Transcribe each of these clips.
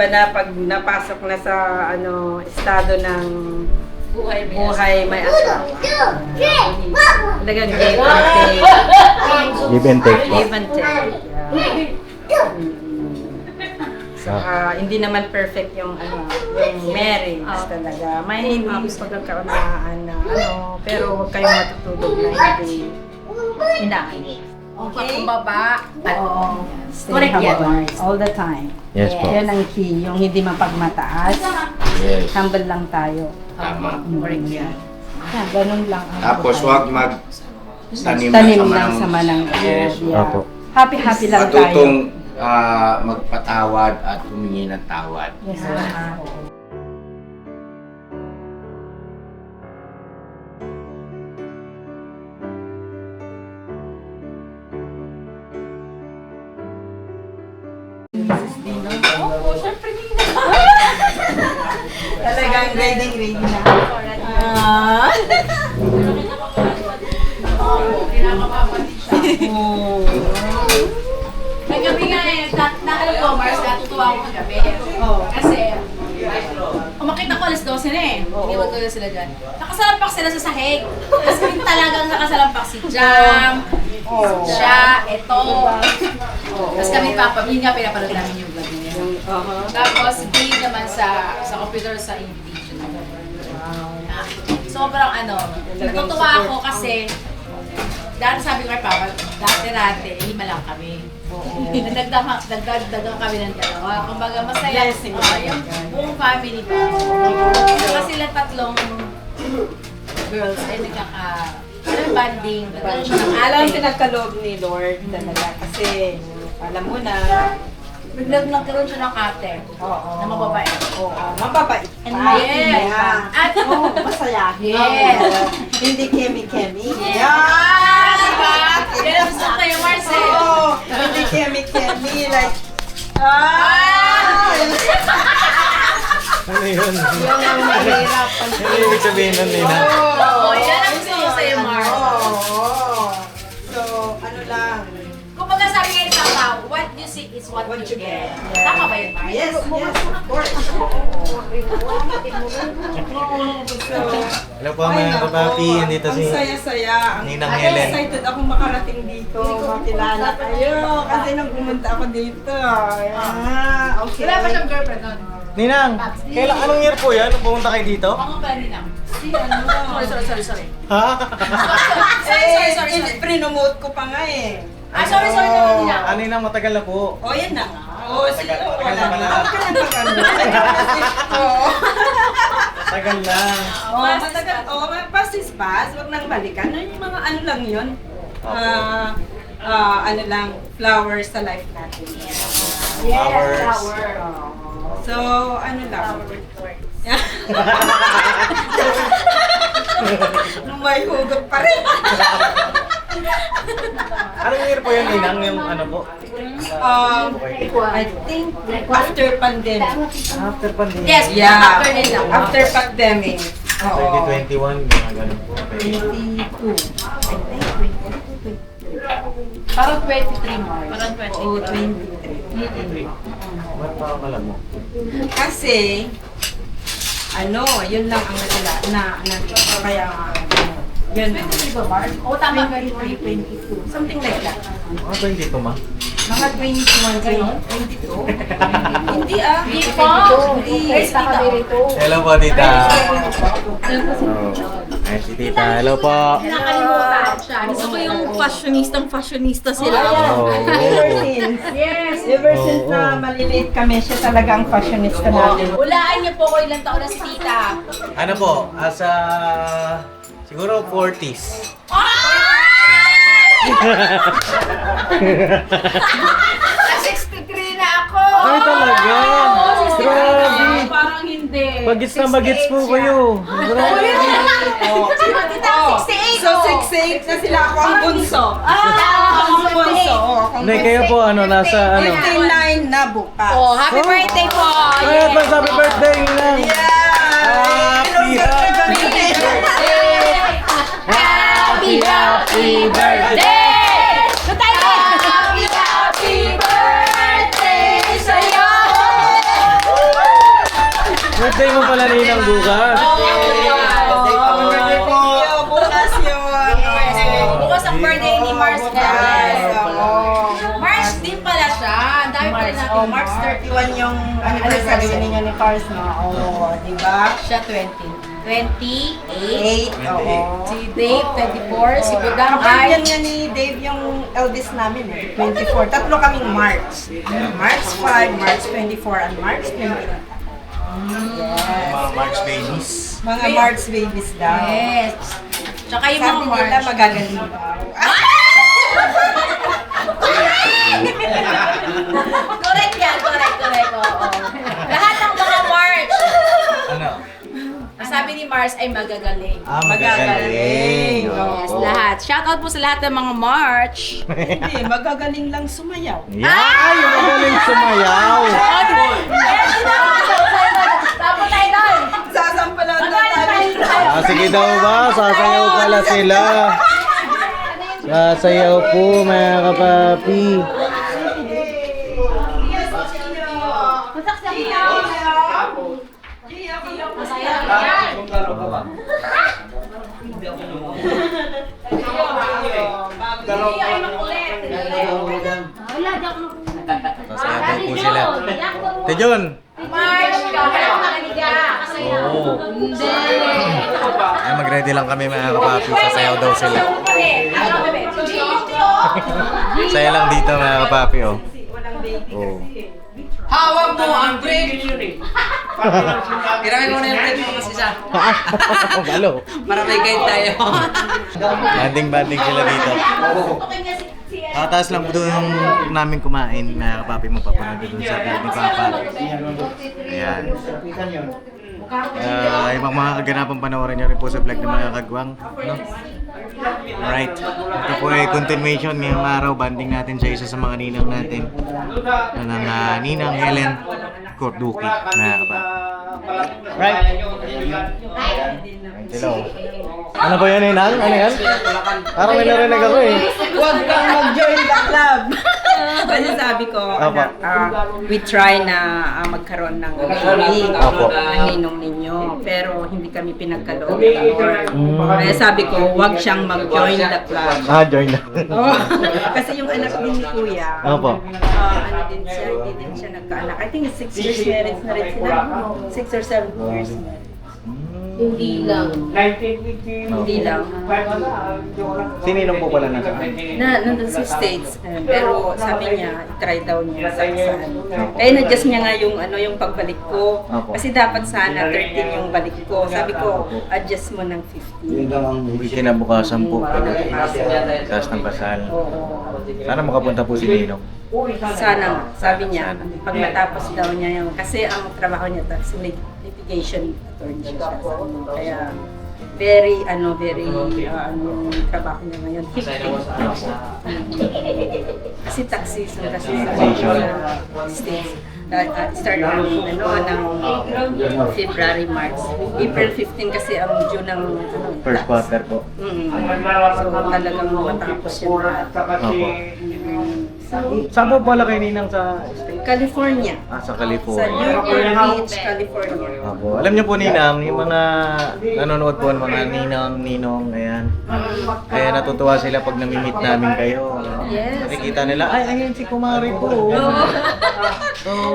iba na pag napasok na sa estado ng buhay may asawa. Talagang give and take. Give and take po. Give and take. Saka hindi naman perfect yung yung marriage talaga. May hindi pagkakaunawaan na pero huwag kayong matutulog na hindi inaayos. Ang pagkumbaba at Stay humble all the time. Yes po. Yan ang key, yung hindi mapagmataas. Yes. Humble lang tayo. Tama. correct yan. Yan, ganun lang. ang Tapos buhay. wag tanim lang sa manang Yes. yeah. Opo. Happy lang tayo. Matutong magpatawad at humingi ng tawad. Yes. Talagang ready na. Kagabi nga alam ko, Mars, natutuwa ako kagabi. Kasi, umakit ako alas 12 na eh. Iniwan ko na sila dyan. Nakasalampak sila sa sahig. Kasi talagang nakasalampak si Jam, siya, ito. Tapos kami yun nga pinapanood namin yung vlog niya. Tapos si Dave naman sa computer sa invitation. Sobrang natutuwa ako kasi dati sabi ko kay Papa, dati, lima lang kami. Nagdagdagan kami ng dalawa. Kumbaga masaya. Yung buong family ba. Saka sila tatlong girls ay banding. Alam ang pinagkaloob ni Lord talaga kasi alam mo na Nagkaroon siya ng ate. Na mababait. mababait. And yes. At masayahin. Yes. Hindi kemi-kemi. Yeah! Diba? Yan ang gusto ko yung Marcel. Hindi kemi-kemi like Ano yun? Yung ang mahirap. Ano ibig sabihin nun, Nina? Oo, yan ang gusto ko sa'yo, Mar. So, ano lang. Kumbaga sabi nga ni Papa, what you see is what you get. Tama ba yun, Mar? Yes, of course. Hello po mga kapapi, andito si Ang saya-saya. Ninang Helen. Excited akong makarating dito. Makilala kayo. Kasi nung pumunta ako dito. Okay. Wala pa siyang girlfriend nun. Ninang, anong year po yan? Nung pumunta kayo dito? Mga ba nila? Sorry. Ha? Sorry. Prinomote ko pa nga eh. Sorry naman nila. Ah, Ninang, matagal na po. Yan na. Sige. Tagal na pala. Tagal lang. Matagal. Past is past. Huwag nang balikan. Yung mga ano lang yun. Ano lang, flowers sa life natin. Flowers. So, ano lang. May hugot pa rin. Anong year po yan, Ninang? Yung ano po? I think after pandemic. After pandemic. Yes, after nila. After pandemic. 2021, mga ganun po. 22. Parang 23 Mars. Parang 23. Ba't pa alam mo? Kasi, yun lang ang kaya, yun. 23 ba Mars? Oo, tama. 22. Something like that. Mga 22 ma? Mga 21 kayo? 22? Hindi Hindi po. Hello po, tita. Ay, si tita. Hello po. Nakalimutan siya. Gusto ko yung fashionista sila. Ever since na maliliit kami, siya talaga ang fashionista natin. Hulaan niyo po ko ilang taon na si tita. Ano po? Siguro 40s. Na 63 na ako! Ay, talaga? Grabe. Parang hindi. Bagits na bagits po kayo. Grabe. Tita, 68 So, 6'8 na sila. Ako ang bunso. Ako ang bunso. Hindi, kayo po, nasa 59 na bukas. Oh, happy birthday po! Ay, advance happy birthday, Ninang. Happy birthday! So tayo! Happy birthday sa'yo! Birthday mo pala ninang bukas. Bukas yun. Bukas ang birthday ni Mars, guys. March din pala siya. Ang dami pala natin. March 31 yung anniversary ninyo ni Cars, no? Oo, di ba? Siya 28. 8, oo. Si Dave, 24. Si Budang Kapag ay... nga ni Dave yung eldest namin eh, 24. Tatlo kaming March. March 5, March 24, and March 28. Yes. Mga March babies. Mga March babies daw. Yes. Tsaka yung Sabi mga nila March. magagaling daw. Correct yan, correct. Oo. Lahat ng mga March. Ano? Ang sabi ni Mars ay magagaling. Magagaling. Yes, lahat. Shoutout po sa lahat ng mga March. Hindi, magagaling lang sumayaw. Ay, magaling sumayaw. Tapos tayo doon. Sasampalan na tayo. Sige daw ba? Sasayaw pala sila. Sasayaw po mga kapapi. Sasayaw po sila. Tejon! March, kaya makaniga. Oo. Ay, mag-ready lang kami mga kapapi. Sasayaw daw sila. Saya lang dito mga kapapi, oh. Oh. Hawak mo ang drink! Iramin mo na yung drink mo kasi siya. Balo. Para may guide tayo. Banding sila dito. Tatas lang po doon namin kumain, mga kapapi mo papunod doon sa vlog ni Papa. Ayan. Yung mga kaganapan panoorin nyo rin po sa vlog ng mga kagwang. No? Alright. Ito po ay continuation ngayong araw. Banding natin sa isa sa mga ninang natin. Ng ninang Helen Corduki, mga kapapi. Right. Hello. Ano ba yan, Inang? Ano yan? Parang may narinig ako eh. Huwag kang mag-join the club. Kasi sabi ko, Apo. we try na magkaroon ng baby, Apo. ng ninong ninyo. Pero hindi kami pinagkaloob. Kaya sabi ko, huwag siyang mag-join the club. Join na. Oh, kasi yung anak din ni Kuya, Opo. ano din siya, hindi din siya nagkaanak. I think 6 years marriage na rin sila. 6 or 7 years marriage. Hindi lang. Hindi lang. Sininong po pala nasa? Nandun sa States. Pero sabi niya, try daw niya sa saan. Kaya na-adjust niya nga yung, yung pagbalik ko. Opo. Kasi dapat sana 13 yung balik ko. Sabi ko, adjust mo ng 15. Kinabukasan po. Taas ng kasal. Sana makapunta po si Ninong. Sana nga. Sabi niya, pag matapos daw niya yung, kasi ang trabaho niya, litigation attorney siya. Kaya, very yung trabaho niya ngayon. Hectic. Kasi tax season kasi sa States. Start ng February, March. April 15 kasi ang due ng First quarter po. So talagang matapos yun. Opo. Saan po pala kayo ninang sa state? California. Sa Sa California. Newport Beach, California. Opo. Alam niyo po Ninang, yung mga nanonood po ng mga ninong, ayan. Kaya natutuwa sila pag nami-meet namin kayo. Yes. Nakikita nila, ay, ayan si Kumari po.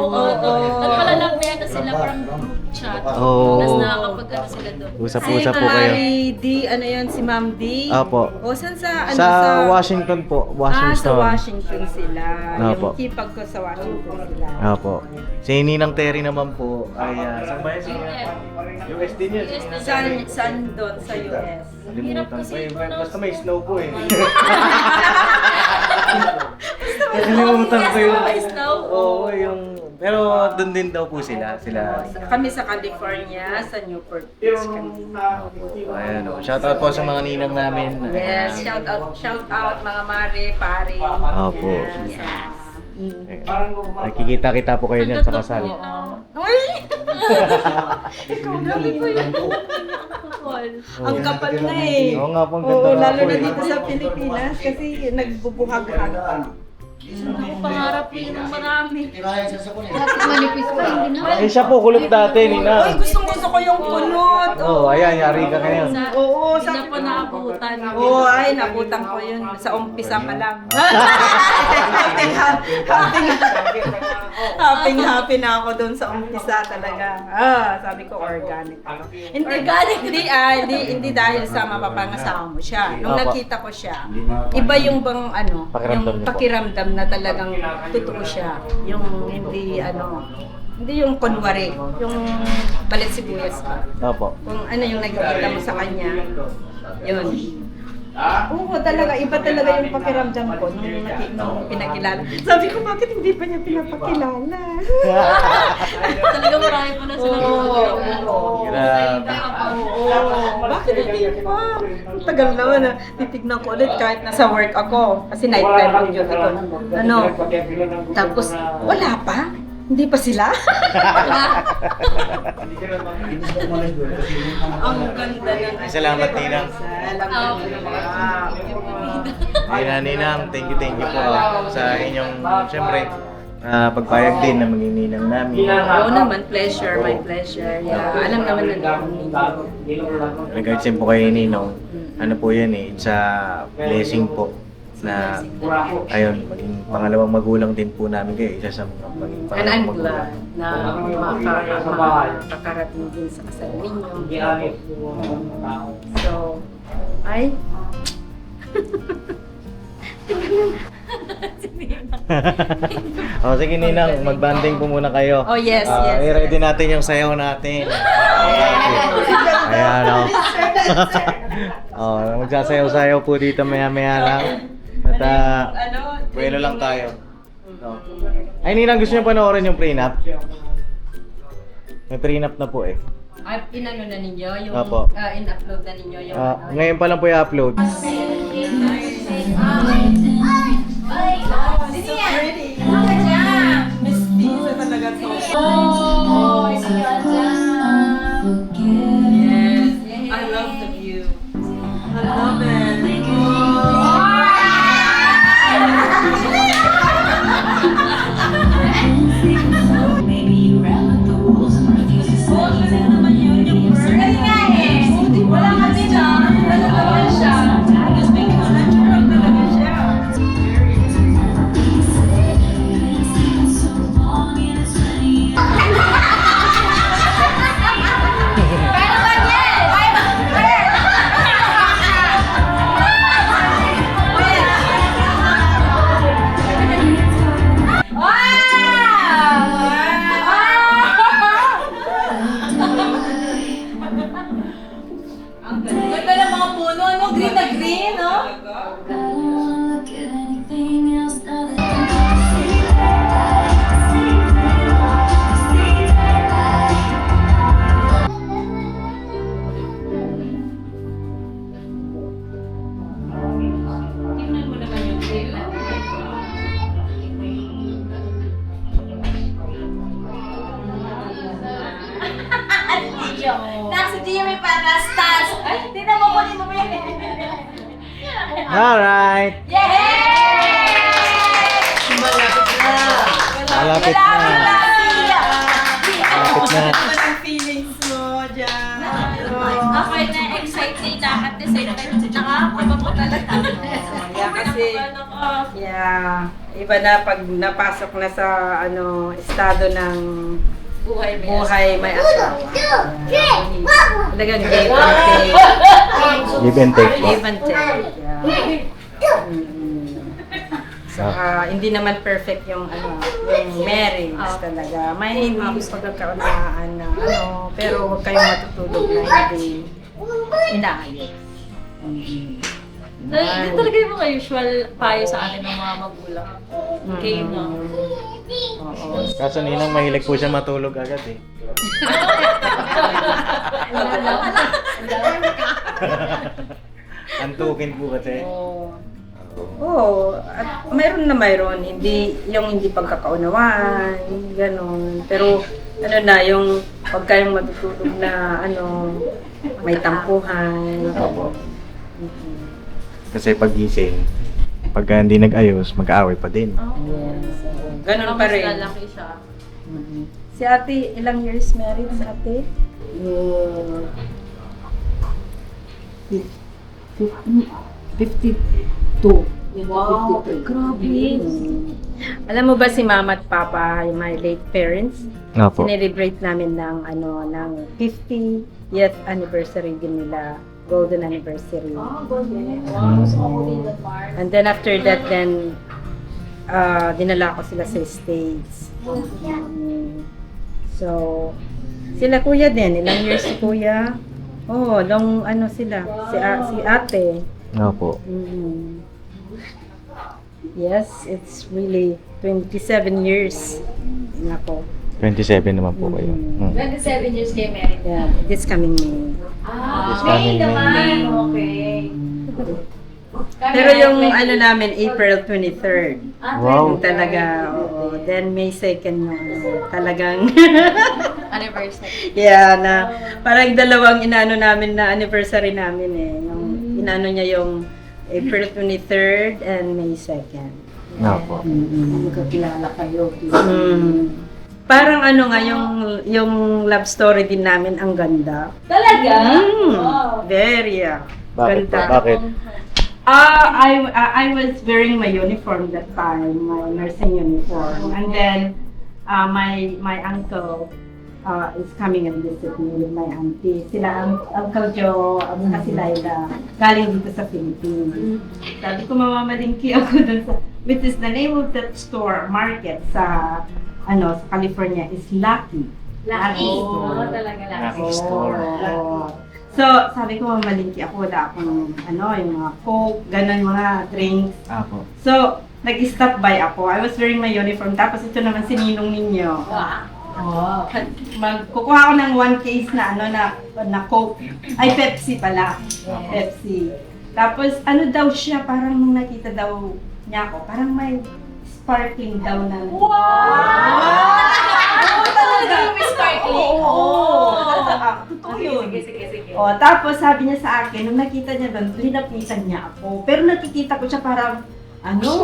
Nagpala-lang sila from group chat. Oo. Tapos nakakapag-ano sila doon. Usap-usap po kayo. D, si Ma'am D. Opo. O, saan sa, Sa Washington po, Washington. sa Washington sila. Opo. Yung kipag ko sa Washington sila. Opo. Si Ninang Terry naman po ay saan ba yan? US din yun. Saan doon sa US? Limutan pa yun. Basta may snow po eh. Nakalimutan ko yun. Oo, yung... Pero doon din daw po sila. Kami sa California, sa Newport Beach kami. Ayan o. Shoutout po sa mga ninang namin. Yes, shout out mga mare, pare. Opo. Nakikita kita po kayo dyan sa kasal. Uy! Ikaw galing ko yun. Ang kapal na eh. Oo nga po, ang ganda Oo, nga lalo po na eh. dito sa Pilipinas kasi nagbubuhag-hag. Ako pangarap ko yun ng marami. Manipis pa, hindi na. Eh, siya po, kulot dati, Ninang. Gusto ko yung kulot. Oh, ayan, yari ka ngayon. Oo, Hindi na pa naabutan. Oo, ay, nabutan ko yun sa umpisa pa lang. Happy na ako doon sa umpisa talaga. Sabi ko organic. Hindi dahil sa mapapangasawa mo siya. Nung Apa. nakita ko siya, iba yung bang Pakiramdam yung niyo po. pakiramdam na talagang totoo siya. Yung hindi yung kunwari, yung balit sibuyas pa. Opo. Kung ano yung nakikita mo sa kanya, yun. Oo, talaga, iba talaga yung pakiramdam ko nung pinakilala. Sabi ko, bakit hindi pa niya pinapakilala? Talaga marami pa na sila. Grabe. Bakit hindi pa? Ang tagal naman na. Titignan ko ulit kahit nasa work ako. Kasi night time ang yun ako. Tapos, wala pa? Hindi pa sila? Ang ganda nun. Salamat, Ninang. Salamat. Ninang, thank you po sa inyong, syempre, pagpayag din na maging ninang namin. Oo naman, pleasure, my pleasure. Yeah, alam naman na Regards po kay Ninong, ano po yan eh, it's a blessing po na, ayun, maging pangalawang magulang din po namin kayo, isa sa mga maging And pangalawang I'm magulang. glad na makakarating din sa kasal ninyo. So, ay, Sige Ninang, magbanding po muna kayo. Oh, yes, yes. I-ready natin yung sayaw natin. Ayan magsasayaw-sayaw po dito maya-maya lang. At buwelo lang tayo. Ay Ninang, gusto niyo panoorin yung prenup? May prenup na po eh. Ay, inano na ninyo? Yung, Opo. in-upload na ninyo yung Ngayon pa lang po i-upload. I love the view. I love it. Ganda ng mga puno, no? Green na green, no? Tingnan mo naman yung view. Nasa Gio may parastas. Ay, tingnan mo, kunin mo yun. Alright! Malapit na. Malapit na. Ang feelings mo dyan. Ako ay na-excite at the same time, nakakaba po talaga. Yeah, kasi, iba na pag napasok na sa estado ng Buhay may buhay may asawa. Talagang give and take. Give and take po. Give and take. Yeah. Saka, hindi naman perfect yung yung marriage talaga. May pagkakaunaan na pero huwag kayong matutulog na hindi inaayos. Hindi talaga yung mga usual payo sa akin ng mga magulang. Okay, no? Oo. Kaso Ninang, mahilig po siya matulog agad eh. Antukin po kasi. Oo, at mayroon, hindi pagkakaunawaan, gano'n. Pero yung pag kayong matutulog na may tampuhan. Kasi pagising, pagka hindi nag-ayos, mag-aaway pa din. Yes. Ganun pa rin. lalaki siya. Si ate, ilang years married sa ate? 52. Wow, grabe. Alam mo ba si mama at papa, my late parents, Opo. sinelebrate namin ng ng 50th anniversary din nila, golden anniversary. And then after that, then dinala ko sila sa States. So, sila kuya din, ilang years si kuya? Oh, long sila, si ate. Opo. Mhm. Yes, it's really 27 years. Nako. 27 naman po kayo. Mm. 27 years kayo married. Yeah, this coming May. This coming May. Okay. Pero yung namin, April 23rd. Wow. Yung talaga, oo. Then May 2nd yung talagang, Anniversary. yeah, na parang dalawang namin na anniversary namin eh. Yung niya yung April 23rd and May 2nd. Opo. Magkakilala kayo. Parang nga, yung love story din namin, ang ganda. Talaga? Very, Bakit po? ganda. Bakit? I was wearing my uniform that time, my nursing uniform. And then, my uncle is coming and visit me with my auntie. Sila, Uncle Joe, si Laila, galing dito sa Philippines. Sabi ko, mamamalingki ako dun sa, which is the name of that store, market sa, sa California is Lucky. Lucky. Store. Talaga Lucky lucky. store. Oo. So, sabi ko, mamalingki ako, wala akong, yung mga Coke, ganun, mga drinks. Opo. So, nag-stop by ako. I was wearing my uniform. Tapos ito naman si Ninong ninyo. Kukuha ako ng one case na na Coke. Ay, Pepsi pala. Pepsi. Tapos, daw siya, parang nung nakita daw niya ako, parang may sparkling daw na. Talaga yung sparkling? Totoo yun. Sige. Tapos sabi niya sa akin, nung nakita niya doon, linapitan niya ako. Pero nakikita ko siya parang,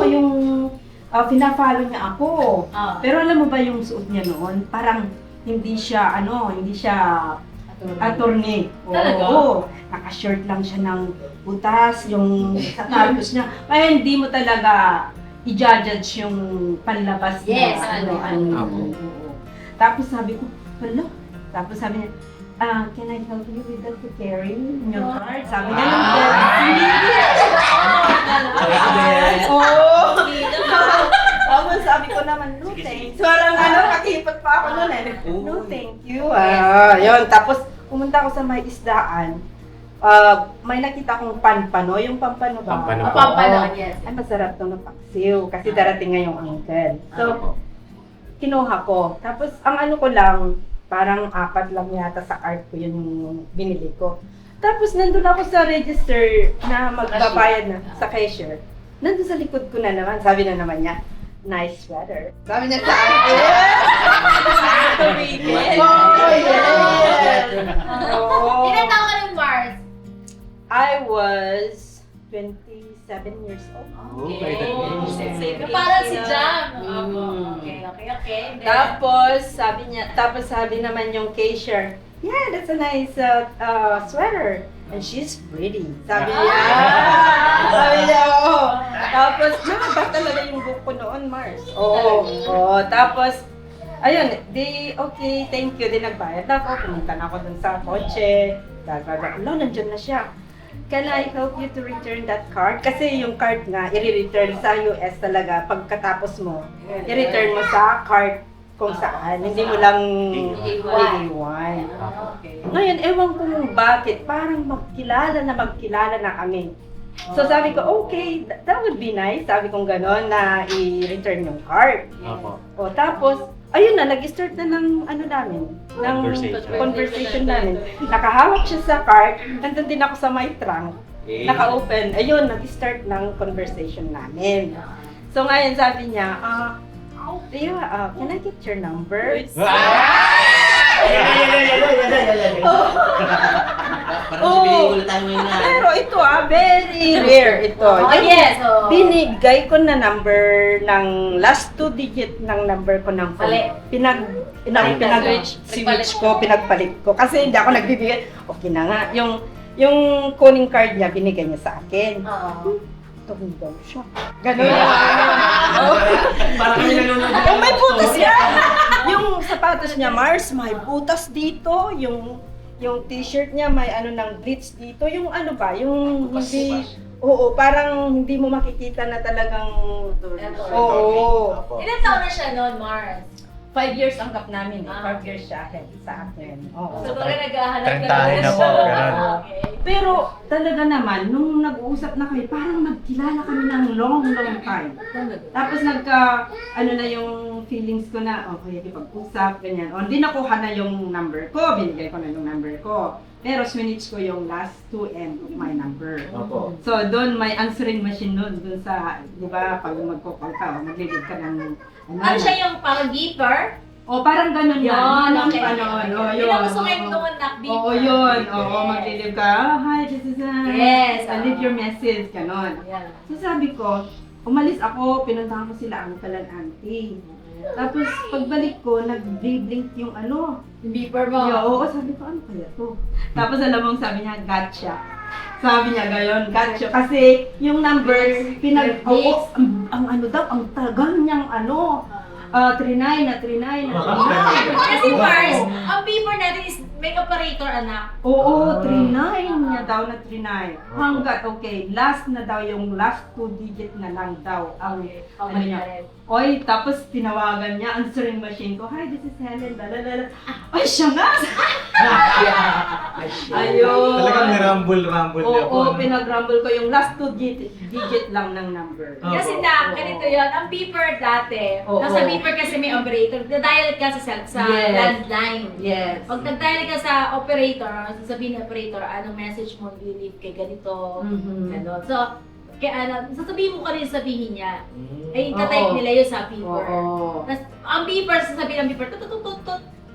yung pina-follow niya ako. Pero alam mo ba yung suot niya noon? Parang hindi siya attorney. Talaga? Oo. Naka-shirt lang siya ng butas, yung sapatos niya. Kaya hindi mo talaga i-judge yung panlabas Yes, na oo. Tapos sabi ko, wala. Tapos sabi niya, can I help you with that to carry in your card? Sabi niya, Tapos sabi ko naman, no thanks. Parang kakipot pa ako noon eh. No thank you. Yun. Tapos pumunta ako sa may isdaan. May nakita akong pampano. Yung pampano ba? Pampano po. Pampano, yes. Ay, masarap to ng paksiw. Kasi darating nga yung uncle. So, kinuha ko. Tapos, ang ko lang, parang 4 lang yata sa cart ko yun yung binili ko. Tapos, nandun ako sa register na magbabayad na sa cashier. Nandun sa likod ko na naman. Sabi na naman niya, nice sweater. Sabi niya sa akin, Ilan taon ka ng Mars? I was 27 years old. Parang si Jam. Mm. Okay. Tapos sabi naman yung cashier, yeah, that's a nice sweater. And she's pretty. Sabi niya, oo. Tapos, mahaba talaga yung book ko noon, Mars. Oo. Tapos, ayun, okay, thank you. Di nagbayad na ako. Pumunta na ako dun sa kotse. Nandiyan na siya. Can I help you to return that card? Kasi yung card nga, i-return sa US talaga. Pagkatapos mo, i-return mo sa card kung saan. Hindi mo lang iiwan. Ngayon, ewan ko kung bakit. Parang magkilala na kami. So sabi ko, okay, that would be nice. Sabi kong gano'n na i-return yung card. O tapos, ayun na, nag-start na ng namin, ng conversation namin. Nakahawak siya sa cart, nandun din ako sa my trunk, naka-open, ayun, nag-start ng conversation namin. So ngayon sabi niya, can I get your number? Parang sabihin ko tayo ngayon na. Pero ito very rare ito. Oh, Yung yes. Oh. binigay ko na number ng last 2 digit ng number ko ng phone. Switch ko, pinagpalit ko. Kasi hindi ako nagbibigay. Okay na nga. Yung calling card niya, binigay niya sa akin. Oo. Ito daw siya. Ganun. Para kami nanonood. May butas yan. Yung sapatos niya, Mars, may butas dito. Yung t-shirt niya, may ano ng blitz dito. Yung ano ba, yung hindi... Oo, parang hindi mo makikita na talagang... Oo. Ilan taon na siya noon, Mars? 5 years ang gap namin eh. 5 years siya ahead sa akin. Oo. So, baka naghahanap ka Trentahe na po, ganun. Okay. Pero talaga naman, nung nag-uusap na kami, parang nagkilala kami ng long time. Tapos ano na yung feelings ko na, okay, ipag-usap, ganyan. O, hindi nakuha na yung number ko, binigay ko na yung number ko. Pero swinitch ko yung last 2 end of my number. Opo. So, doon may answering machine doon sa, di ba, pag magkukol ka, maglilid ka ng, Ano siya yung parang beeper? O, parang ganun yan. Yun, Yung okay. yun. Yun ang gusto ngayon noon, beeper. Oo, yun. Oo, Yes. maglilib ka. Oh, hi, this is Yes, I leave your message. Ganon. Yeah. So sabi ko, umalis ako, pinuntahan ko sila uncle and auntie. Tapos pagbalik ko, nag-blink yung ano. Yung beeper mo? Oo, sabi ko, ano kaya to? Tapos alam mo, sabi niya, gotcha. Sabi niya gayon, gotcha. Kasi yung number, oo, ang ano daw, ang tagal niyang ano. 39 na 39 na 39. Kasi Mars, ang beeper natin is may operator, anak. Oo, 39 niya daw na 39. Hanggat, okay, last na daw yung last 2 digit na lang daw ang ano niya. Oy, tapos tinawagan niya, answering machine ko, hi, this is Helen, lalalala. Ay, siya nga! Ayun. Talagang nirumble-rumble niya po. Oo, pinag-rumble ko yung last 2 digit lang ng number. Kasi na, ganito yun, ang beeper dati, Oo. nasa beeper kasi may operator, nadial ka sa Yes. landline. Yes. Pag nag-dial ka sa operator, sasabihin ng operator, anong message mo i-leave kay ganito, Mhm. gano'n. So, kaya sasabihin mo ka rin sabihin niya. Ay, Oo. itatype nila yun sa beeper. Oo. Tapos, ang beeper, sasabihin ng beeper, tut.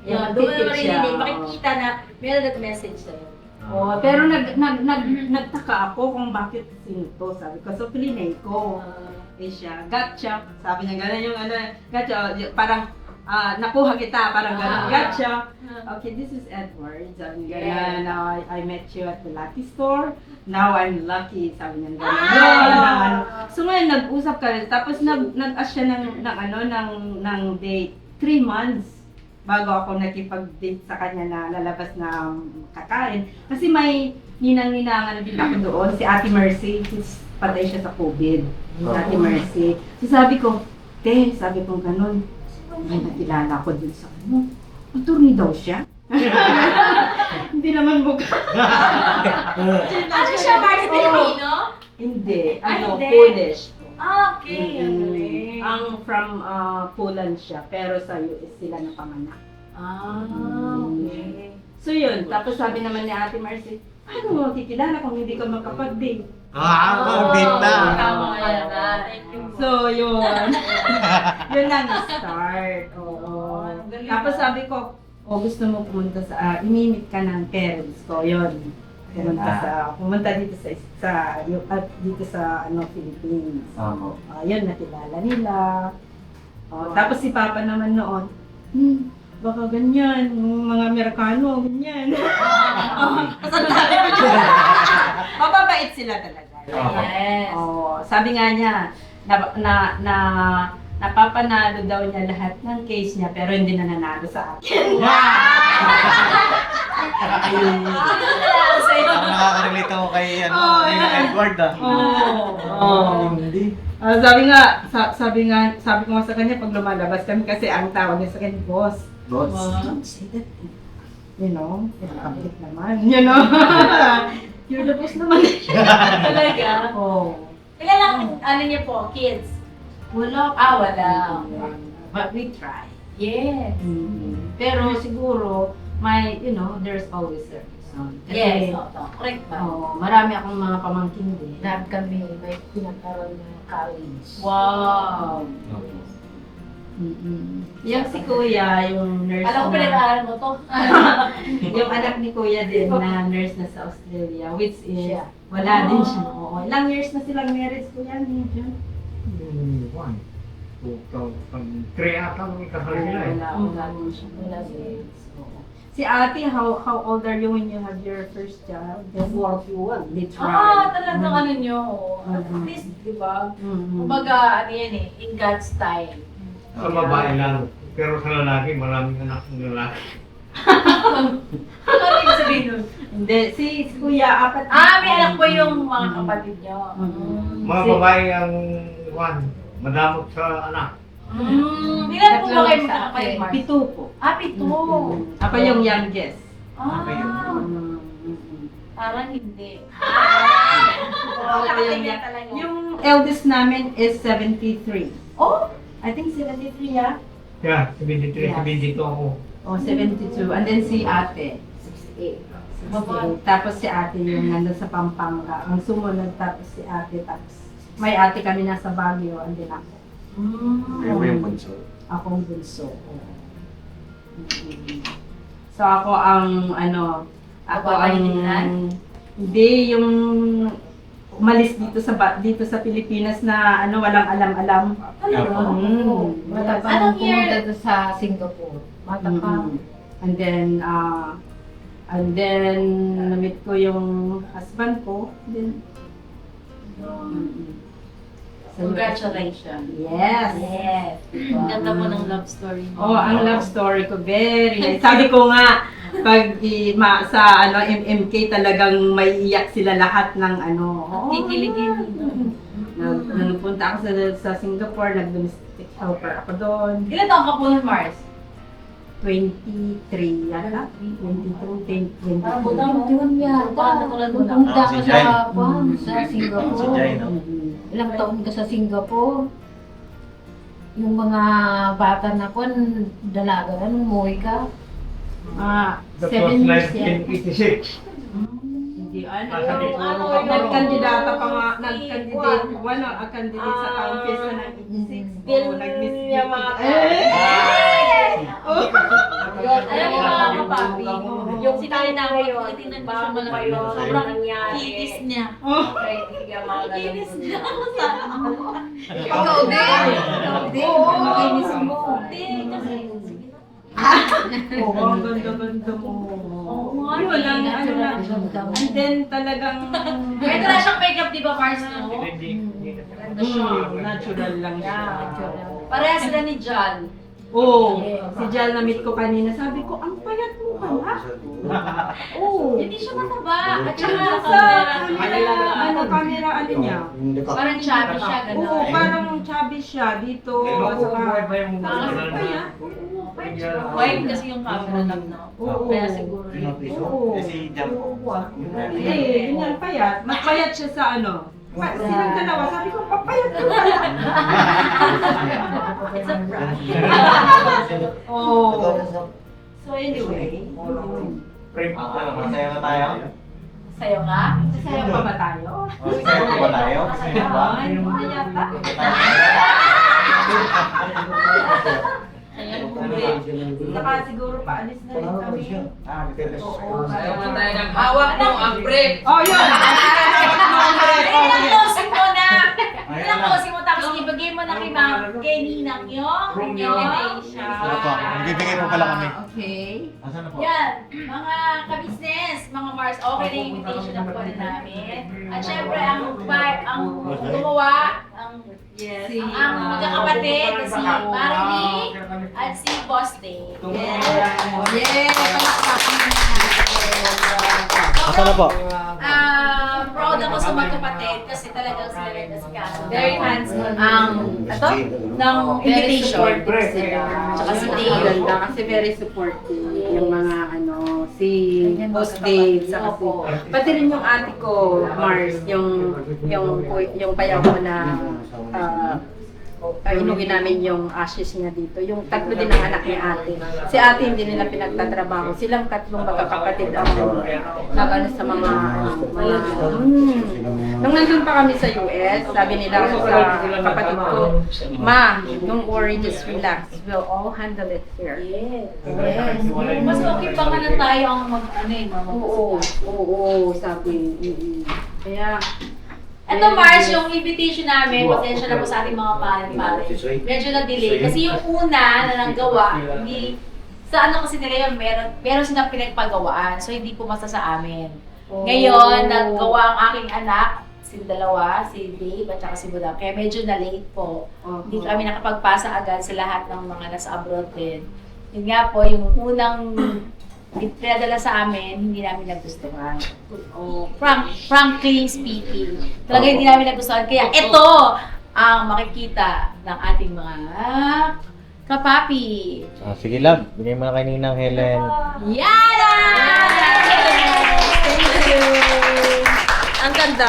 Yung Yun, doon mo ticket siya. marinig, makikita na meron that message sa'yo. Oh, pero nagtaka ako kung bakit sino to, sabi ko. So, pilinay ko. Eh siya, gotcha. Sabi niya gano'n yung ano, gotcha. Parang, nakuha kita, parang gano'n. Gotcha. Okay, this is Edward. Sabi niya gano'n. Now, I met you at the Lucky Store. Now, I'm lucky. Sabi niya gano'n. Ano. So, ngayon, nag-usap kami. Tapos, nag-ask siya ng date. 3 months bago ako nakipag-date sa kanya na lalabas na kakain. Kasi may ninang-ninangan din ako doon, si Ate Mercy, patay siya sa COVID. Si Ate Mercy. So sabi ko, sabi ko ganun, may nakilala ko dun sa ano, attorney daw siya. Hindi naman mukha. Ano siya, Mars, Filipino? Hindi, Ay, ano, hindi. Polish. Okay, ang Mm. galing. Ang from Poland siya, pero sa US sila napanganak. Okay. So yun, tapos sabi naman ni Ate Marcy, ano mo kikilala kung hindi ka makapag-date? Date na. Tama yan, So yun, yun ang start. Oo. Tapos sabi ko, gusto mo pumunta sa, imimit ka ng parents ko, yun. Pumunta dito dito sa Philippines. Yun, nakilala nila. Tapos si Papa naman noon, baka ganyan, mga Amerikano, ganyan. Mababait sila talaga. Yes. Sabi nga niya, napapanalo daw niya lahat ng case niya, pero hindi na nanalo sa akin. Nakaka-relate ako kay Edward Hindi. Sabi ko nga sa kanya pag lumalabas kami kasi ang tawag niya sa kanya, boss. Don't say that. You know, kapit naman. You know? You're the boss naman. Talaga? Ilan lang, ano niya po, kids? Wala. Wala. But we try. Yes. Pero siguro, there's always a reason. Yes, correct ba? Marami akong mga pamangkin din. Kami, may pinagkaroon ng college. Wow! Yung si Kuya, yung nurse Alam ko na- pinag-aaral mo to. Yung anak ni Kuya din na nurse na sa Australia, which is, wala din siya. Oo. Ilang years na silang married, Kuya? Medyo? Wala din siya. Wala din. Oo. Si ate, how old are you when you have your first child? 41. Literal. Talagang ano nyo. At least, di ba? Kumbaga, ano yan eh, in God's time. Sa babae lang. Pero sa lalaki, maraming anak ng lalaki. Ano yung sabihin nun? Hindi, si Kuya, apat. May anak po yung mga kapatid nyo. Mga babae ang madamot sa anak. Ilan po ba kayo magkakapatid, Mars? 7 po. 7. Ako yung youngest. Parang hindi. Ako yung Yung eldest namin is 73. Oh? I think 73, yeah? Yeah, 73, Yes. 72 ako. Oh, 72. And then si ate. 68. Tapos si ate yung nandun sa Pampanga. Ang sumunod tapos si ate. Tapos may ate kami nasa Baguio. And then ako. Kayo ba yung bunso? Akong bunso. So ako ang ako ang hindi yung umalis dito sa Pilipinas na walang alam-alam. Wala pa Anong nang year? pumunta doon sa Singapore. Bata pa. And then na-meet ko yung husband ko. Then Congratulations. Yes. Ganda mo ng love story mo. Oh, ang love story ko very nice. Sabi ko nga pag sa MMK talagang may iyak sila lahat ng Kikiligin. Nagpunta ako sa Singapore, nag-domestic helper ako doon. Ilan taong ka po nun, Mars? 23 yata. 22, 20. Parang buta mo. 21 yata. Parang katulad mo na. Pumunta Si ka Jai. sa Singapore. Si Jai, no? Ilang taon ka sa Singapore. Yung mga bata na po, dalaga na, umuwi ka. That 7 was years yan. 1986. Hindi, Nagkandidata pa nga, candidate sa town fest na 96. Nag-miss Alam mo mga kapapi, yung si Tanya ngayon, Tingnan mo siya bago malaki. kayo, sobrang Kinis niya. kaibigan mga Kinis ganun. niya. Ikaw din. Ang kinis mo. Hindi, kasi Oo, ang ganda-ganda mo. Oo nga, Yun lang, natural. And then talagang Ito na siyang makeup, di ba, Mars? No? natural lang siya. Pareha sila ni John. Oo, si Jal na-meet ko kanina, sabi ko, ang payat mo pala. Oo. Hindi siya mataba. At saka Sa camera, niya? parang chubby siya, Oo, gano'n. parang chubby siya dito. Buhay pa yung Parang payat. wide kasi yung camera lang, no? Oo. Kaya siguro yun. Oo. Si Jam. Hindi, ganyan payat. Mas payat siya sa silang dalawa, sabi ko, papayat ka pala. It's a prank. Oh. So anyway, Masaya na tayo? Sa'yo nga? masaya pa ba tayo? Masaya pa ba tayo? Ay, hindi na yata. Saka siguro paalis na rin kami. Oo, Ayaw tayo ng hawak mo, ang brief. Oh, yun! Ilang closing mo na! Ilang closing mo tapos ibigay mo na kay Ninang yung invitation. Ano po? Bibigay po pala kami. Okay. Asan na po? Yan, mga ka-business, mga Mars, okay na yung invitation na po namin. At syempre, ang gumawa, ang magkakapatid na si Marley at si Boss Day. Yeah! Palakpakan na Asan na po? Proud ako sa magkapatid kasi talagang sila rin nasikaso. Very handsome. Ng invitation. Tsaka si Dave. Ganda kasi very supportive. Yung mga si Boss Dave, saka pati rin yung ate ko, Mars, yung payaw ko na Inugin namin yung ashes niya dito. Yung tatlo din ang anak ni ate. Si ate hindi nila pinagtatrabaho. Silang tatlong magkakapatid ang nagano sa mga Nung nandun pa kami sa US, sabi nila sa kapatid ko, Ma, don't worry, just relax. We'll all handle it here. Yes. Mas okay pa nga na tayo ang Oo, sabi. Kaya, Ito Mars, yung invitation namin, pasensya na po sa ating mga pare-pare. Medyo na-delay. Kasi yung una na nanggawa, hindi, sa ano kasi nila yun, meron silang pinagpagawaan. So hindi pumasa sa amin. Ngayon, naggawa ang aking anak, si dalawa, si Dave at saka si Budang. Kaya medyo na-late po. Hindi kami nakapagpasa agad sa lahat ng mga nasa abroad din. Yun nga po, yung unang pinadala sa amin, hindi namin nagustuhan. Frankly speaking. Talaga hindi namin nagustuhan. Kaya ito ang makikita ng ating mga kapapi. Sige love, bigay mo na kay Ninang Helen. Yada! thank you! Ang ganda!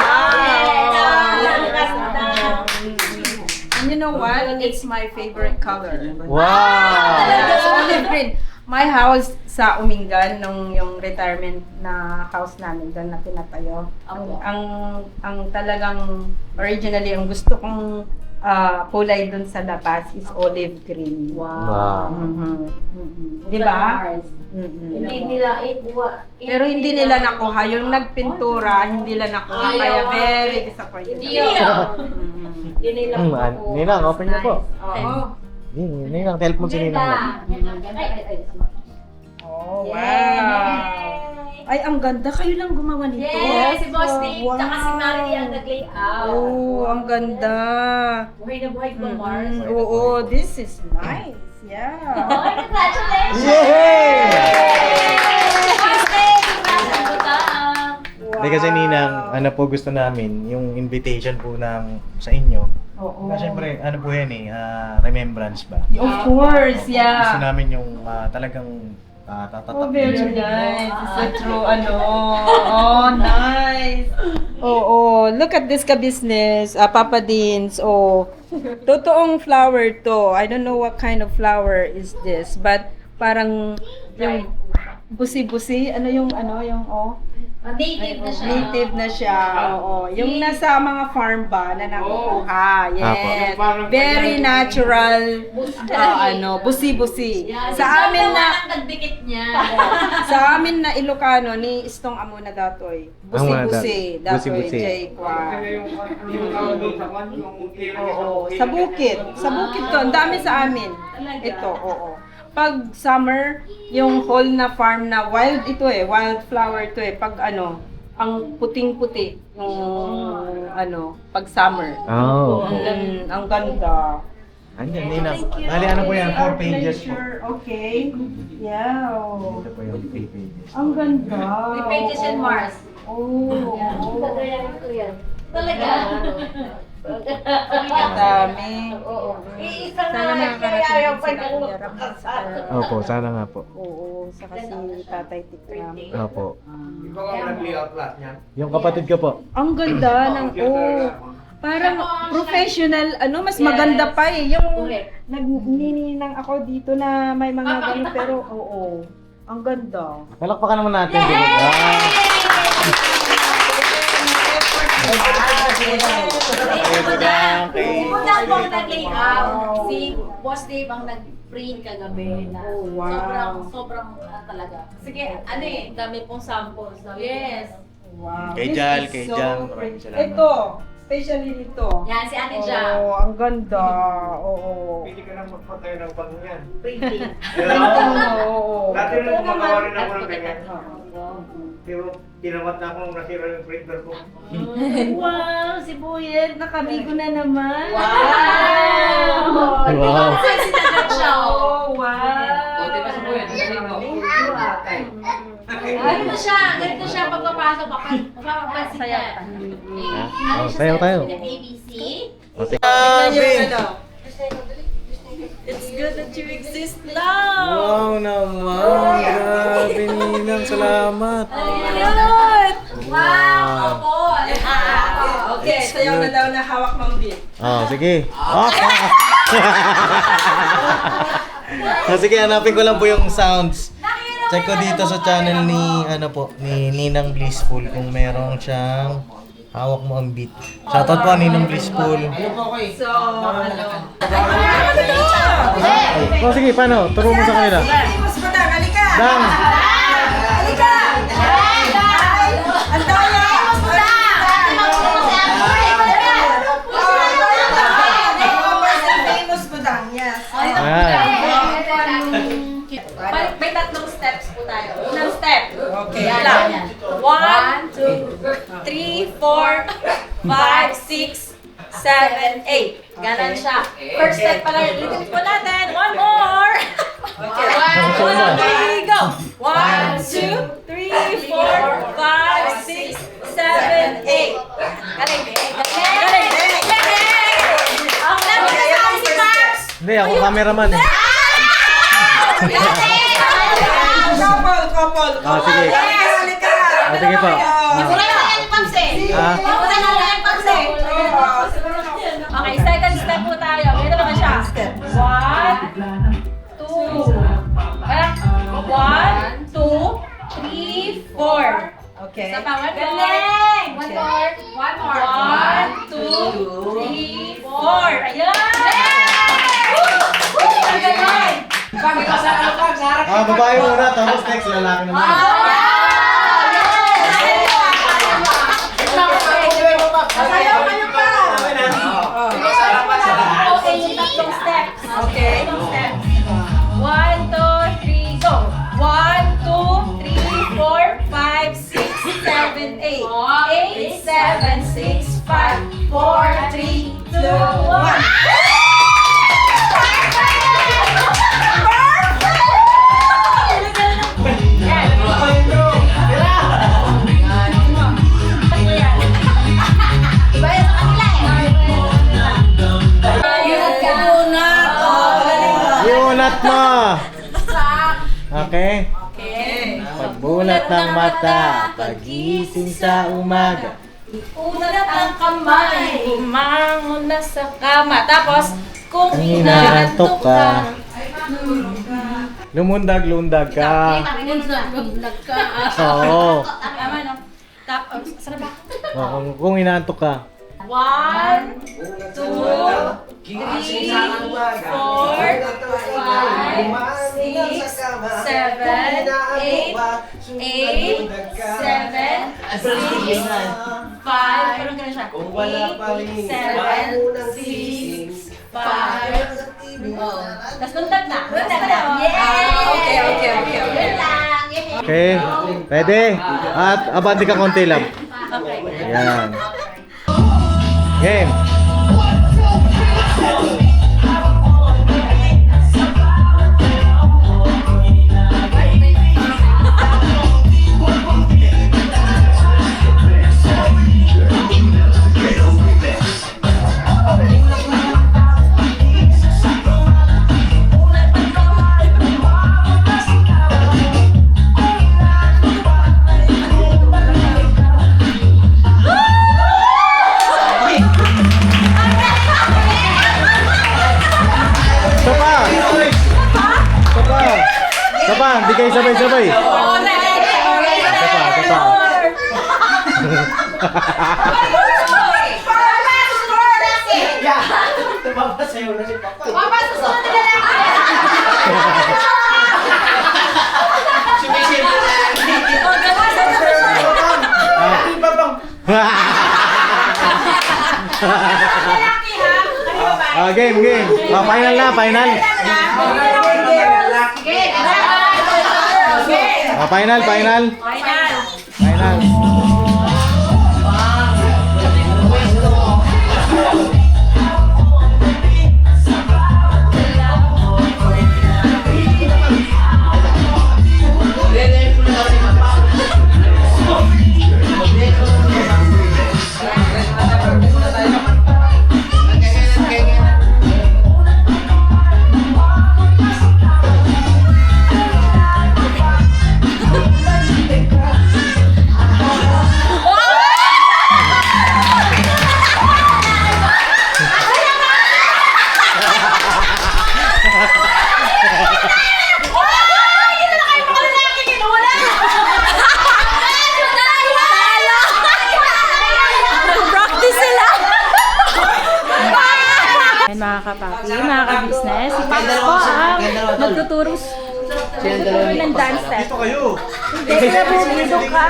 And you know what? It's my favorite color. Wow! It's olive green. My house sa Umingan, nung yung retirement na house namin doon na pinatayo. Ang talagang originally ang gusto kong kulay doon sa labas is olive green. Wow. Di ba? Hindi nila Pero hindi nila nakuha. Yung nagpintura, hindi nila nakuha. Kaya very disappointed. Ninang, open niyo po. Oo. Ninang, help mo si Ninang. Oh, wow. Ay, ang ganda. Kayo lang gumawa nito. Yes, si Boss Dave, Wow. tsaka si Mary ang nag-layout. Oh, ang ganda. Buhay na buhay ba, Mars? Oo, this is nice. Yeah. Okay, congratulations! Yay! Boss Dave, congratulations! Hindi kasi Ninang, ano po gusto namin, yung invitation po sa inyo. Oo. Kasi syempre, ano po yan remembrance ba? Of course, Gusto yeah. namin yung talagang tatatak. Oh, very nice. It's a true, Oh, nice. Oo, look at this ka-business, Papa Deans. Oh, totoong flower to. I don't know what kind of flower is this, but parang yung busi-busi, yung Native na siya. native na siya. Oo. Yung nasa mga farm ba na nakukuha. Yes. Very natural. Busi-busi. Sa amin na nagdikit niya. sa amin na Ilocano ni Istong Amuna datoy. Busi-busi. Busi-busi. Jay Kwa. Yung tawag doon sa kwan, yung Oo. Sa bukid. Sa bukid to. Ang dami sa amin. Ito, oo. Pag summer, yung whole na farm na wild wild flower ito pag ang puting-puti yung pag summer. Oh. Ang ganda. Andyan, Ninang. Bali, ano po yan? 4 pages po. Okay. Yeah. Ito po yung 3 pages. Ang ganda. May pages and Mars. Oh. Talaga? Ang dami. Sana makakarating pa din sila. Opo, sana nga po. Oo, saka si Tatay Tikram. Opo. Ikaw ang nag-layout lahat niyan. Yung kapatid ko po. Ang ganda ng parang professional, mas maganda pa yung nagnininang ako dito na may mga ganun, pero ang ganda. Palakpakan naman natin. Wow. Budang po ang nag-layout. Si Boss Dave ang nag-print kagabi na sobrang talaga. Sige, dami pong samples. Yes. Wow. Kay This Jal, is kay so Jan, pretty. maraming salamat. Ito, especially nito. Yan, si Ate Ja. Ang ganda. Oo. Pwede ka nang magpatay ng pang yan. Printing. Printing mo. Oo. Dati nung gumagawa rin ako ng ganyan. Oo. Pero tinawat na akong nasira yung printer ko. Wow, si Buyet, nakabigo na naman. Wow! Wow. Sensitive siya. Oh, wow. Buti pa sa buhay, Ganito siya pagpapasok. Mapapansin Saya niya. pa. Sayaw tayo. ABC. It's good that you exist now. Wow naman! Grabe, Ninang. Salamat. Wow! Opo! Okay, sayaw na daw na hawak mambit. Oh, sige. Sige, hanapin ko lang po yung sounds. Check ko dito sa channel ni Ninang Blissful kung meron siyang hawak mo ang beat. Shoutout po Ninang Blissful. So, ano? Oh, sige, paano? Turo mo sa kanila. Mas madang, halika! Dang! Halika! Ang daya! Famous madang, yes. Ayan. May tatlong steps po tayo. Unang step. Okay. Yan lang. 1, 2, 3, 4, 5, 6, 7, 8. Ganon siya. First step pala. Ulitin po natin. One more. Okay. 1, 2, 3, go. 1, 2, 3, 4, 5, 6, 7, 8. Galing. Galing. Ang lagi na sa si Mars. Hindi, ako cameraman. Couple. Ah, sige. Halika! Ah, sige po. Wala na yan, Pops eh. Ah, Wala na yan, Pops eh. Okay, second step po tayo. Ganito naman siya. 1, 2, 1, 2, 3, 4. Okay. Isa pa, one more. Galing! One more. 1, 2, 3, 4. Ayan! Ang galing! babae muna, tapos next lalaki naman. Sayaw kayo pa! Okay, yung tatlong steps. Okay. Tatlong steps. 1, 2, 3, go! 1, 2, 3, 4, 5, 6, 7, 8. 8, 7, 6, 5, 4, 3, 2, 1. Iunat mo! Okay? Okay. Pagbulat ng mata, pagising sa umaga. Unat ang kamay, umangon na sa kama. Tapos, kung Kung inaantok ka, Lumundag-lundag ka. Oo. tama no? Tapos, saan ba? Kung inaantok ka. 1, 2, 3, 4, 5, 6, 7, 8, 7, 6, 5, parang ganun siya. 8, 7, 6, 5, tapos lundag na. Lundag na. Okay. Okay? Pwede? At abante ka konti lang. Okay. Yan. Game. Hindi kayo sabay-sabay. Ito pa. Game. Final na. Final. mga kapapi, mga ka-business. Si Pedro po ang magtuturo ng dance step. Dito kayo. Hindi na bumidok ka!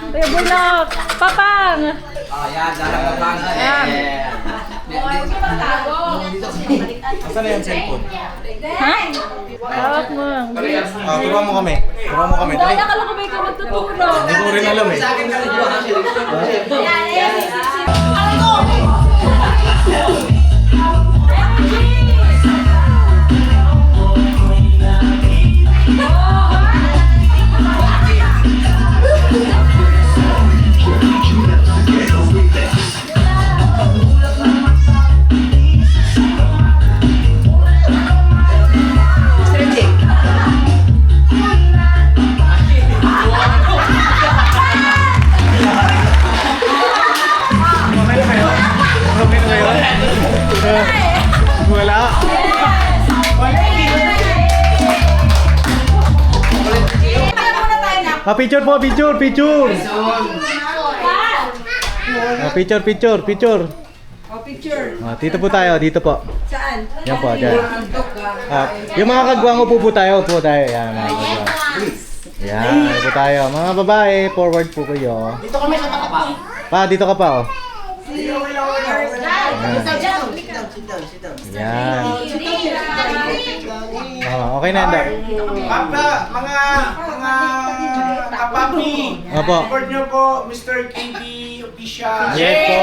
Kuya Bulok! Papang! Ayan. Asan na yung cellphone? Ha? Hawak mo. Turuan mo kami. Turuan mo kami. Dali. Akala ko ba ikaw magtuturo? Hindi ko rin alam eh. Wala. Picture po, picture. Picture. Dito po tayo, dito po. Saan? Yan po, dyan. Yung mga kagwang upo tayo. Yan, mga kagwang. Yan, upo tayo. Mga babae, forward po kayo. Dito kami sa taka pa. Dito ka pa, oh. Yan. Okay na, Enda. Mga kapapi, Opo. support nyo po Mr. KB Official. Yes po.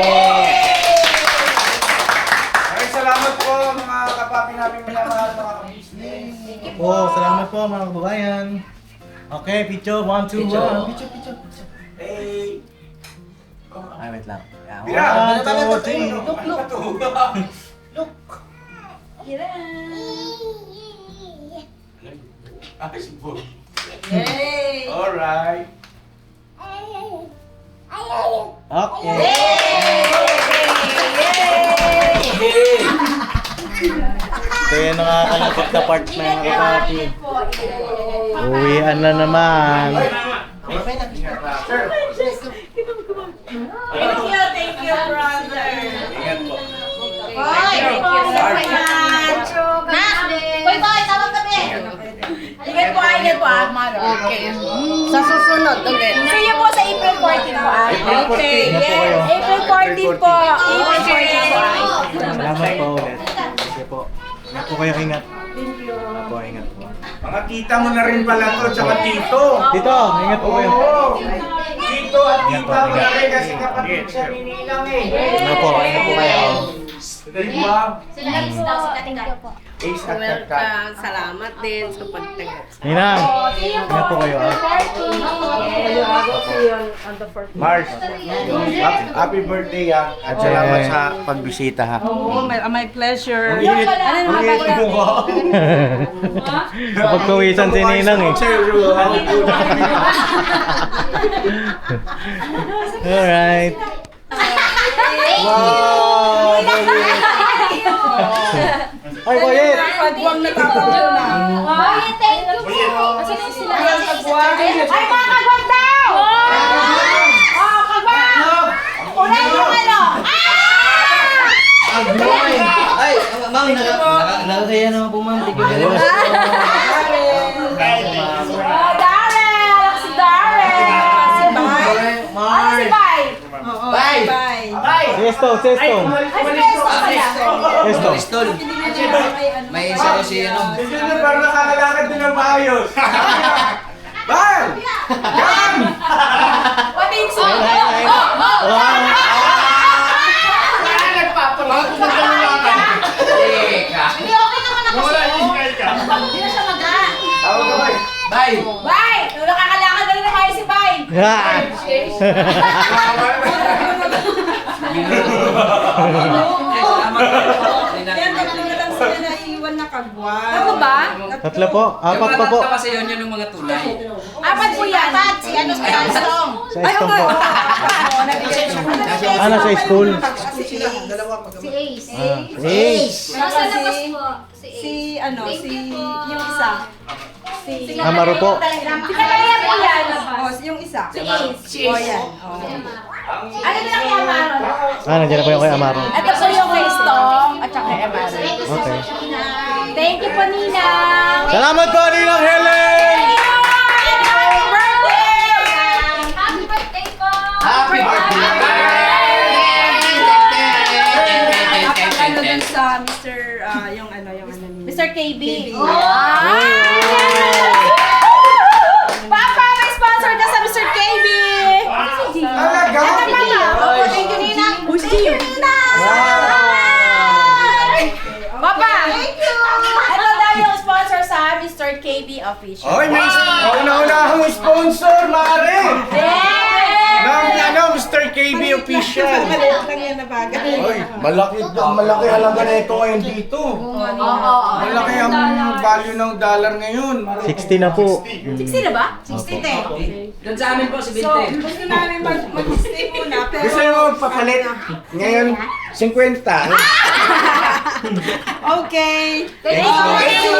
Maraming salamat po mga kapapi namin minamahal mga ka-business. Salamat po mga kababayan. Okay, picture. 1, 2, 1. Picture. Hey! Ay, wait lang. Bira! 1, 2, 3. Look! Alright! Okay. So yan nakakalapot na part na mga kapapi. Uwian na naman. Thank you, brother. Ingat po. Thank you so much. Boy, tawag kami. Ingat po, Okay. Sa susunod ulit. See you po sa April 14 po. Okay. April 14 po. April 14 po. Salamat po ulit. Sige po. Ingat po kayo, ingat. Opo, ingat po. Mga tita mo na rin pala to, tsaka tito. Dito, ingat po kayo. Oo. Tito at Ingat po, tita mo na ingat. rin kasi kapatid siya ni Ninang eh. Opo, ingat po kayo. Diba? Ace at Tagtag. Salamat din sa pagtagat. Ninang, ingat po kayo. Mars, happy birthday ha. At salamat sa pagbisita ha. Oo, my pleasure. Ang init. Ano naman Ang init mo ko. Pagkawisan si Ninang eh. Alright. Wow! Ay, Boyet! Pagwang natatawa na. Ay, thank you po. Kasi sila ay, mga kagwang daw! Oh, kagwang! Unay mo ano? Ay, ma'am, nakakaya naman po, ma'am. Thank you very much. Oh, Darrell! Si Darrell! Si Bay! Ano si Bay? Bye! Bye. Sesto, sesto. Ay, si Besto pala. Sesto. Stol. May isa ko si ano. Sige na, parang nakakalakad din ng maayos. Bal! Yan! What is it? Teka. Hindi, okay naman ako sa'yo. Hindi na siya maga. Tawag ka ba? Bye! Bay! Nakakalakad na rin na kayo si Bay. Yan, tatlo na lang sila naiiwan na kagwang. Ano ba? Tatlo po. Apat pa po. Kasi yun yung mga tulay. Apat po yan. Apat. Si ano si Armstrong. Sa istong po. Ano sa school? Si Ace. Ace. Nasa labas po. Si ano, si yung isa. Si Amaro po. Si Kalaya po yan. Oh, yung isa. Si Ace. Oh, yan. Oh. Ano na kay Amaro? Nandiyan na po yung kay Amaro. Ito po yung kay Stong at saka kay Amaro. Okay. Thank you po, Ninang! Salamat po, Ninang Helen! Happy birthday! Happy birthday po! Happy Ano dun sa Mr. Yung ano Mr. KB. Wow! Papa, may sponsor ka sa Mr. KB! Talaga? Ito pala. Opo, thank you, Ninang. Thank you, Ninang! Papa! Thank you! Ito daw yung sponsor sa Mr. KB Official. Oy, may una-unahang sponsor, Mare! Mr. KB Official. Oy, malaki halaga na ito ngayon dito. Malaki ang value ng dollar ngayon. 60 na po. 60 na ba? 60 te. Doon sa amin po si So, gusto namin mag-stay muna, pero... Gusto nyo magpapalit? Ngayon, 50. Okay. Thank you.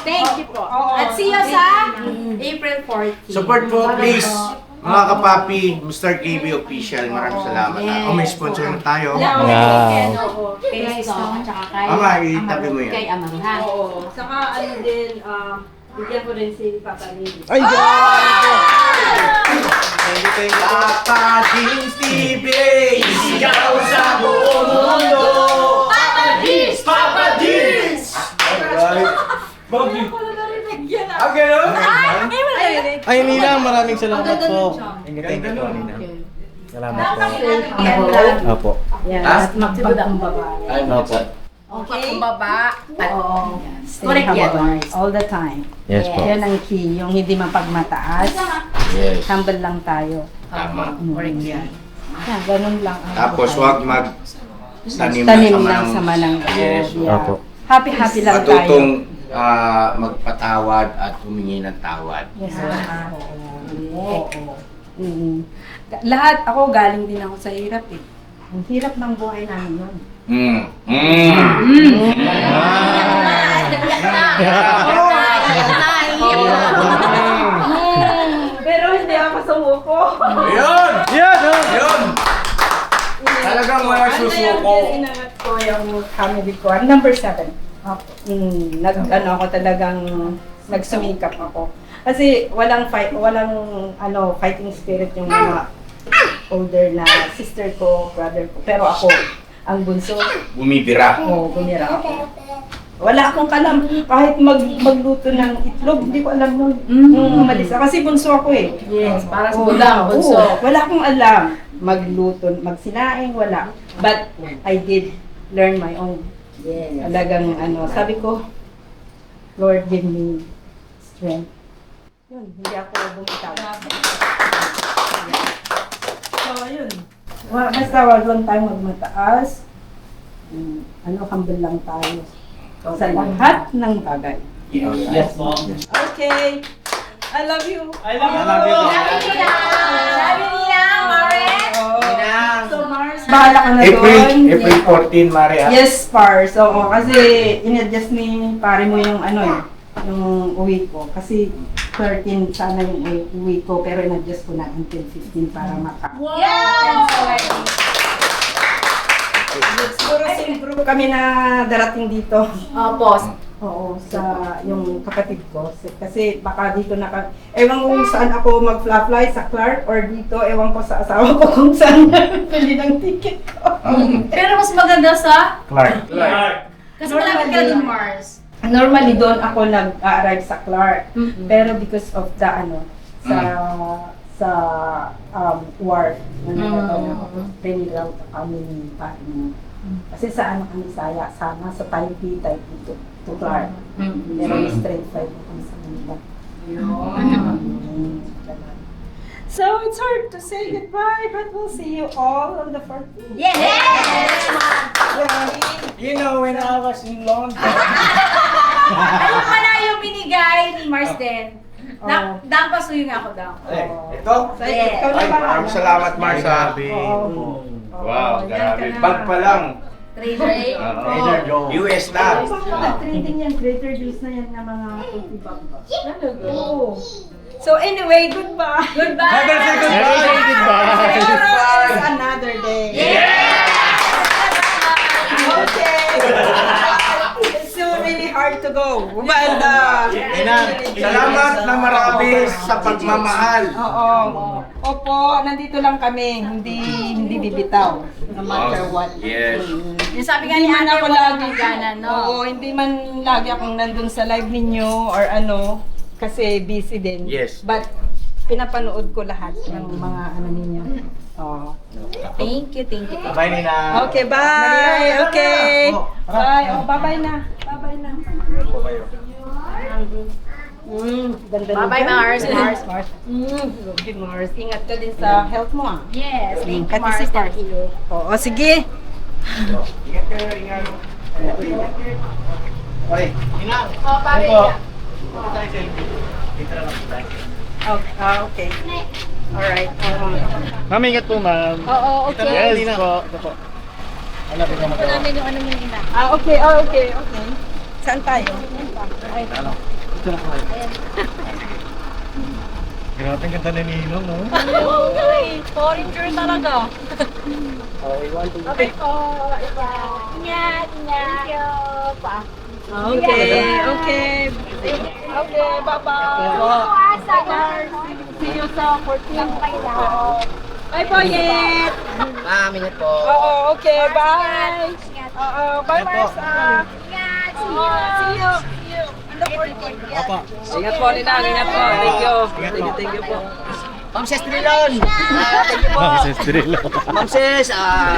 Thank you po. At see you sa April 14. Support po, please. Mga kapapi, Mr. KB Official, maraming salamat. May sponsor na tayo. Wow. Kay Stong at saka kay Ama, itabi mo yan. Kay Amaro, ha? Oo. Saka ano din, bigyan ko rin si Papa Lily. Ay, Thank you. Papa Jeans TV, ikaw sa buong mundo. Papa D's! Papa Jeans! Alright. Ah, gano'n? Ay, Ninang, maraming salamat po. Thank you po, Ninang. Salamat po. Opo. Yan, Ah? at magpagbaba. Ay, Opo. Okay. Kumbaba. Oo. Stay Correct yan, humble Mars. all the time. Yes po. Yan ang key, yung hindi mapagmataas. Yes. Humble lang tayo. Tama. Correct yan. Yan, ganun lang. ang Tapos buhay. wag tanim lang sa manang loob. Yes. Yeah. Opo. Happy lang tayo. Matutong magpatawad at humingi ng tawad. Yes, oo. Mm. Lahat, ako galing din ako sa hirap eh. Ang hirap ng buhay namin yun. Pero hindi ako sumuko. Ayun! Yan! Ayun! Talagang wala susuko. Inangat ko yung family ko. Number 7. Nag-ano ako talagang nagsumikap ako. Kasi walang fighting spirit yung mga older na sister ko, brother ko. Pero ako, ang bunso, Bumibira. bumira ako. Wala akong kalam. Kahit magluto ng itlog, hindi ko alam nun. Nung umalis ako. Kasi bunso ako eh. Yes, para sa Oo, budang, bunso. oo. Wala akong alam. Magluto, magsinaing, wala. But I did learn my own. Yes. Talagang sabi ko, Lord, give me strength. Yun, hindi ako bumitaw. So, yun. Basta wag lang tayo magmataas. Humble lang tayo sa lahat ng bagay. Yes po. Okay. I love you. I love you. Sabi niya, Mare. So, Mars, bahala ka na doon. April 14, Mare. Yes, Pars. Oo, kasi in-adjust ni pare mo yung yung uwi ko. Kasi 13 sana yung uwi ko, pero in-adjust ko na until 15 para Wow! Siguro same group kami na darating dito. Opo. Oo, sa yung kapatid ko. Kasi baka dito ewan ko kung saan ako mag-fly sa Clark or dito, ewan ko sa asawa ko kung saan pili ng ticket ko. Pero mas maganda sa... Clark. Kasi malapit ka dun, Mars. Normally doon ako nag-arrive sa Clark. Pero because of the sa war na piniroute kami ni pare mo. Kasi sa kami sana sa Taipei to Clark. Pero straight flight kami sa Manila. So it's hard to say goodbye, but we'll see you all on the 14th. Yes! You know, when I was in London. Ayun pala yung binigay ni Mars din. Dampasuyo nga ako daw. Ito? Yes. Ikaw na Ay, ba? maraming salamat, Marsa. Wow, grabe. Bag pa lang. Trader. Trader Joe. US na. Trading yan, Trader Joe's na yan ng mga 20 bag. Oo. So anyway, goodbye. Never say goodbye. Tomorrow is another day. Okay. It's so really hard to go. But Salamat na marami sa pagmamahal. Oo. Opo, nandito lang kami. Hindi bibitaw. No matter what. Yes. Yung sabi nga Hindi ni man ate, ako wala lagi kang gana, no? Oo, hindi man lagi akong nandun sa live ninyo or ano kasi busy din. Yes. But pinapanood ko lahat ng mga ano ninyo. Oh. Thank you. Bye, Nina. Okay, bye. Okay. Bye. Oh, bye-bye na. Bye-bye na. Ganda Bye-bye, Mars. Mars. Good Mars. Ingat ka din sa health mo ah. Yes, thank you, Pati Mars. si Park. Thank you. Oo, sige. Okay. Oh, pare. Okay. Alright. Ma'am, ingat po, ma'am. Oo, okay. Yes po. Ito po. Ito namin yung ano yung ina. Okay. Okay. Saan tayo? Grabe ang ganda ni Ninong, no? Foreigner talaga. Okay po. Ingat. Thank you. Pa. Okay. Bye-bye. See you sa 14. Bye, Boyet. Ma'am, ingat po. Oo, okay. Bye. Bye, Marsa. See you. On the 14. Opo. Ingat po, Ninang. Ingat po. Thank you po. Ma'am Ses Trilon. Thank you po. Mrs. Drilo. Ma'am Ses,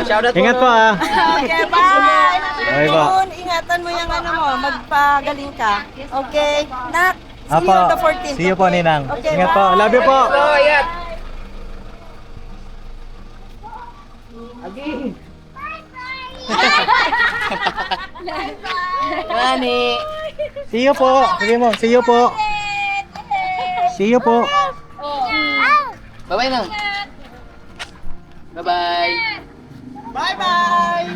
shoutout po. Ingat po, ah. Okay, bye. Bye po. June, ingatan mo yung ano mo, magpagaling ka. Okay? Nak, see Apo. you on the 14th. See you po, Ninang. Okay, Ingat po. bye. Love you po. Nani. See you po. Sige mo, see you po. See you po. Bye-bye na. Bye-bye. Bye-bye.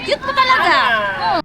Cute pa talaga.